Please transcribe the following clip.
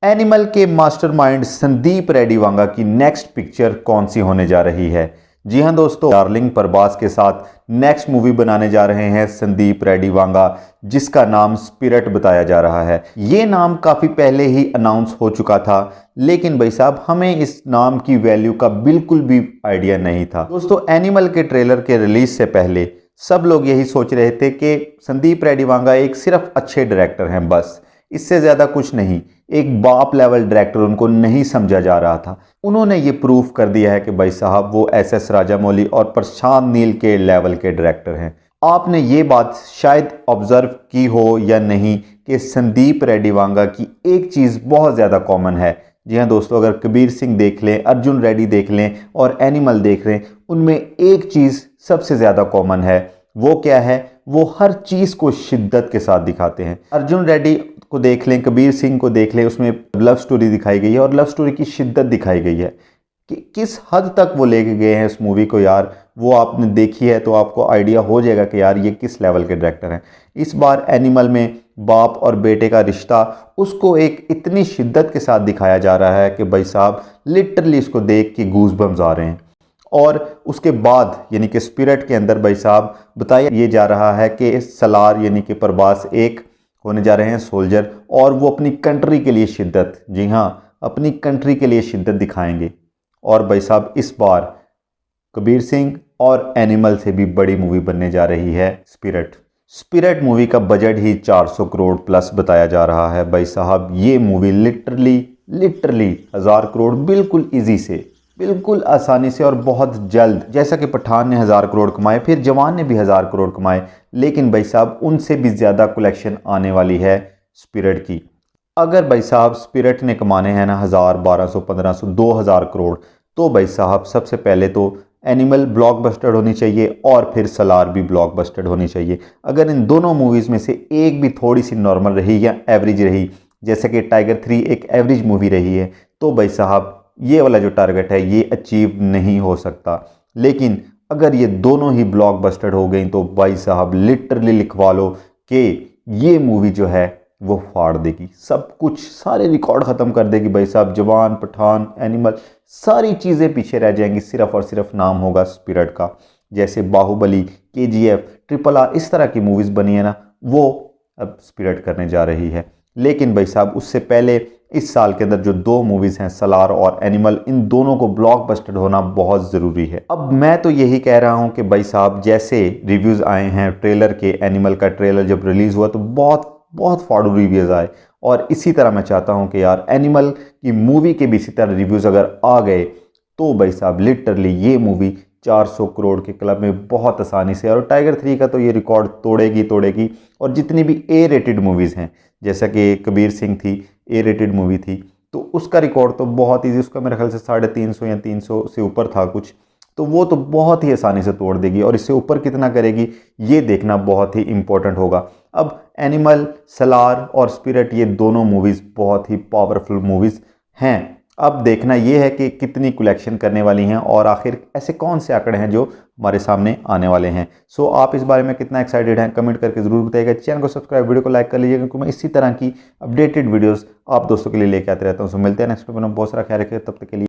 Animal के mastermind Sandeep Reddy Vanga की next picture कौन सी होने जा रही है? जी हां दोस्तों, डार्लिंग प्रभास के साथ नेक्स्ट मूवी बनाने जा रहे हैं संदीप रेड्डी वांगा, जिसका नाम स्पिरिट बताया जा रहा है। ये नाम काफ़ी पहले ही अनाउंस हो चुका था, लेकिन भाई साहब हमें इस नाम की वैल्यू का बिल्कुल भी आइडिया नहीं था। दोस्तों, एनिमल के ट्रेलर के रिलीज से पहले सब लोग यही सोच रहे थे कि संदीप रेड्डी वांगा एक सिर्फ अच्छे डायरेक्टर हैं, बस इससे ज़्यादा कुछ नहीं। एक बाप लेवल डायरेक्टर उनको नहीं समझा जा रहा था। उन्होंने ये प्रूफ कर दिया है कि भाई साहब वो एस राजामौली और प्रशांत नील के लेवल के डायरेक्टर हैं। आपने ये बात शायद ऑब्जर्व की हो या नहीं कि संदीप रेड्डी वांगा की एक चीज़ बहुत ज़्यादा कॉमन है। जी हाँ दोस्तों, अगर कबीर सिंह देख लें, अर्जुन रेड्डी देख लें और एनिमल देख लें, उनमें एक चीज़ सबसे ज़्यादा कॉमन है। वो क्या है? वो हर चीज़ को शिद्दत के साथ दिखाते हैं। अर्जुन रेड्डी को देख लें, कबीर सिंह को देख लें, उसमें लव स्टोरी दिखाई गई है और लव स्टोरी की शिद्दत दिखाई गई है कि किस हद तक वो लेके गए हैं इस मूवी को। यार वो आपने देखी है तो आपको आइडिया हो जाएगा कि यार ये किस लेवल के डायरेक्टर हैं। इस बार एनिमल में बाप और बेटे का रिश्ता, उसको एक इतनी शिद्दत के साथ दिखाया जा रहा है कि भाई साहब लिटरली इसको देख के गूज बम्स आ रहे हैं। और उसके बाद यानी कि स्पिरिट के अंदर भाई साहब बताया ये जा रहा है कि सलार यानी कि प्रभास एक होने जा रहे हैं सोल्जर, और वो अपनी कंट्री के लिए शिद्दत, जी हाँ अपनी कंट्री के लिए शिद्दत दिखाएंगे। और भाई साहब इस बार कबीर सिंह और एनिमल से भी बड़ी मूवी बनने जा रही है स्पिरिट। स्पिरिट मूवी का बजट ही 400 करोड़ प्लस बताया जा रहा है। भाई साहब ये मूवी लिटरली 1000 करोड़ बिल्कुल ईजी से, बिल्कुल आसानी से और बहुत जल्द, जैसा कि पठान ने 1000 करोड़ कमाए, फिर जवान ने भी 1000 करोड़ कमाए, लेकिन भाई साहब उनसे भी ज़्यादा कलेक्शन आने वाली है स्पिरिट की। अगर भाई साहब स्पिरिट ने कमाने हैं ना 1000, 1200, 1500, 2000 करोड़, तो भाई साहब सबसे पहले तो एनिमल ब्लॉकबस्टर होनी चाहिए और फिर सलार भी ब्लॉकबस्टर होनी चाहिए। अगर इन दोनों मूवीज़ में से एक भी थोड़ी सी नॉर्मल रही या एवरेज रही, जैसे कि टाइगर 3 एक एवरेज मूवी रही है, तो भाई साहब ये वाला जो टारगेट है ये अचीव नहीं हो सकता। लेकिन अगर ये दोनों ही ब्लॉकबस्टर हो गई तो भाई साहब लिटरली लिखवा लो कि ये मूवी जो है वो फाड़ देगी सब कुछ, सारे रिकॉर्ड ख़त्म कर देगी भाई साहब। जवान, पठान, एनिमल, सारी चीज़ें पीछे रह जाएंगी, सिर्फ और सिर्फ नाम होगा स्पिरिट का। जैसे बाहुबली, KGF, RRR इस तरह की मूवीज़ बनी है ना, वो अब स्पिरिट करने जा रही है। लेकिन भाई साहब उससे पहले इस साल के अंदर जो 2 मूवीज़ हैं सलार और एनिमल, इन दोनों को ब्लॉकबस्टर होना बहुत ज़रूरी है। अब मैं तो यही कह रहा हूं कि भाई साहब जैसे रिव्यूज़ आए हैं ट्रेलर के, एनिमल का ट्रेलर जब रिलीज़ हुआ तो बहुत फाड़ू रिव्यूज़ आए, और इसी तरह मैं चाहता हूं कि यार एनिमल की मूवी के भी इसी तरह रिव्यूज़ अगर आ गए तो भाई साहब लिटरली ये मूवी 400 करोड़ के क्लब में बहुत आसानी से, और टाइगर 3 का तो ये रिकॉर्ड तोड़ेगी। और जितनी भी A-रेटेड मूवीज़ हैं, जैसा कि कबीर सिंह थी, A-रेटेड मूवी थी, तो उसका रिकॉर्ड तो बहुत ईजी, उसका मेरे ख्याल से 350 या 300 से ऊपर था कुछ, तो वो तो बहुत ही आसानी से तोड़ देगी। और इससे ऊपर कितना करेगी ये देखना बहुत ही इम्पोर्टेंट होगा। अब एनिमल, सलार और स्पिरिट ये दोनों मूवीज़ बहुत ही पावरफुल मूवीज़ हैं। अब देखना ये है कि कितनी कलेक्शन करने वाली हैं और आखिर ऐसे कौन से आंकड़े हैं जो हमारे सामने आने वाले हैं। सो आप इस बारे में कितना एक्साइटेड हैं कमेंट करके ज़रूर बताइएगा। चैनल को सब्सक्राइब, वीडियो को लाइक कर लीजिएगा, क्योंकि मैं इसी तरह की अपडेटेड वीडियोस आप दोस्तों के लिए लेके आते रहता हूँ। सो मिलते हैं नेक्स्ट वीडियो में, बहुत सारा ख्याल रखिए, तब तक के लिए।